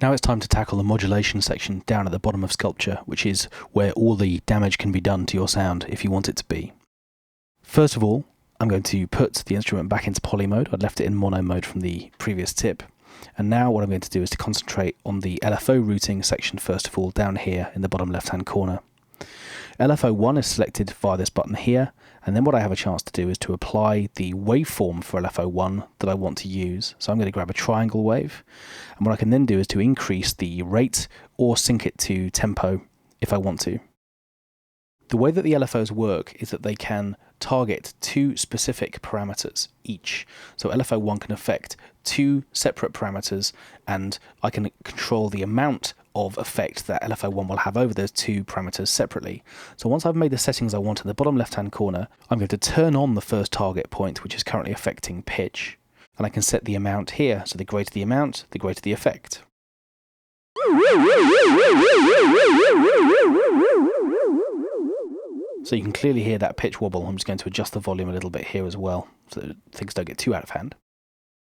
Now it's time to tackle the modulation section down at the bottom of Sculpture, which is where all the damage can be done to your sound if you want it to be. First of all, I'm going to put the instrument back into poly mode. I'd left it in mono mode from the previous tip. And now what I'm going to do is to concentrate on the LFO routing section first of all, down here in the bottom left hand corner. LFO1 is selected via this button here, and then what I have a chance to do is to apply the waveform for LFO1 that I want to use. So I'm going to grab a triangle wave, and what I can then do is to increase the rate or sync it to tempo if I want to. The way that the LFOs work is that they can target two specific parameters each. So LFO1 can affect two separate parameters, and I can control the amount of effect that LFO1 will have over those two parameters separately. So once I've made the settings I want in the bottom left hand corner, I'm going to turn on the first target point, which is currently affecting pitch, and I can set the amount here. So the greater the amount, the greater the effect. So you can clearly hear that pitch wobble. I'm just going to adjust the volume a little bit here as well, so that things don't get too out of hand.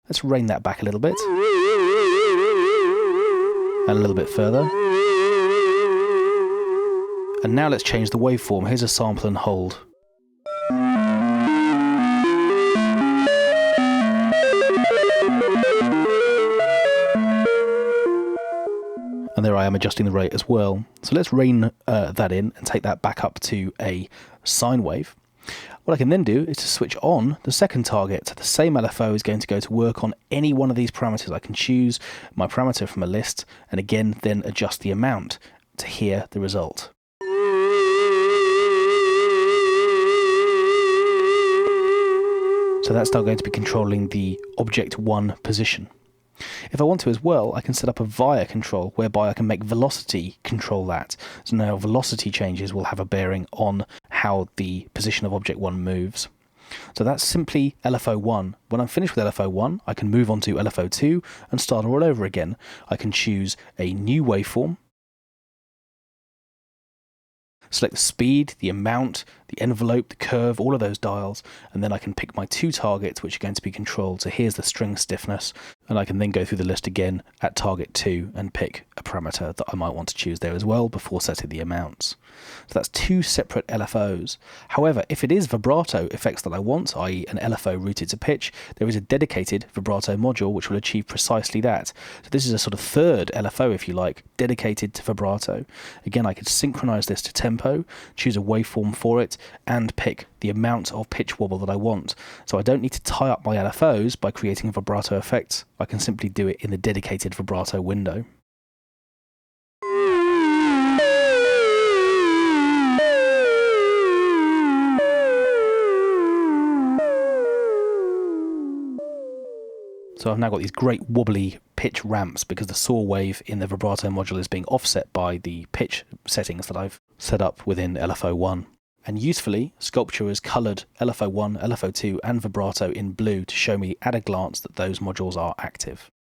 Let's rein that back a little bit. And a little bit further. And now let's change the waveform. Here's a sample and hold. And there I am adjusting the rate as well. So let's rein that in and take that back up to a sine wave. What I can then do is to switch on the second target. The same LFO is going to go to work on any one of these parameters. I can choose my parameter from a list and again then adjust the amount to hear the result. So that's now going to be controlling the object 1 position. If I want to as well, I can set up a via control whereby I can make velocity control that. So now velocity changes will have a bearing on how the position of object 1 moves. So that's simply LFO1. When I'm finished with LFO1, I can move on to LFO2 and start all over again. I can choose a new waveform, select the speed, the amount, the envelope, the curve, all of those dials, and then I can pick my two targets which are going to be controlled. So here's the string stiffness, and I can then go through the list again at target 2 and pick a parameter that I might want to choose there as well before setting the amounts. So that's two separate LFOs. However, if it is vibrato effects that I want, i.e. an LFO routed to pitch, there is a dedicated vibrato module which will achieve precisely that. So this is a sort of third LFO, if you like, dedicated to vibrato. Again, I could synchronize this to tempo, choose a waveform for it, and pick the amount of pitch wobble that I want. So I don't need to tie up my LFOs by creating a vibrato effect. I can simply do it in the dedicated vibrato window. So I've now got these great wobbly pitch ramps because the saw wave in the vibrato module is being offset by the pitch settings that I've set up within LFO1. And usefully, Sculpture has coloured LFO1, LFO2 and vibrato in blue to show me at a glance that those modules are active.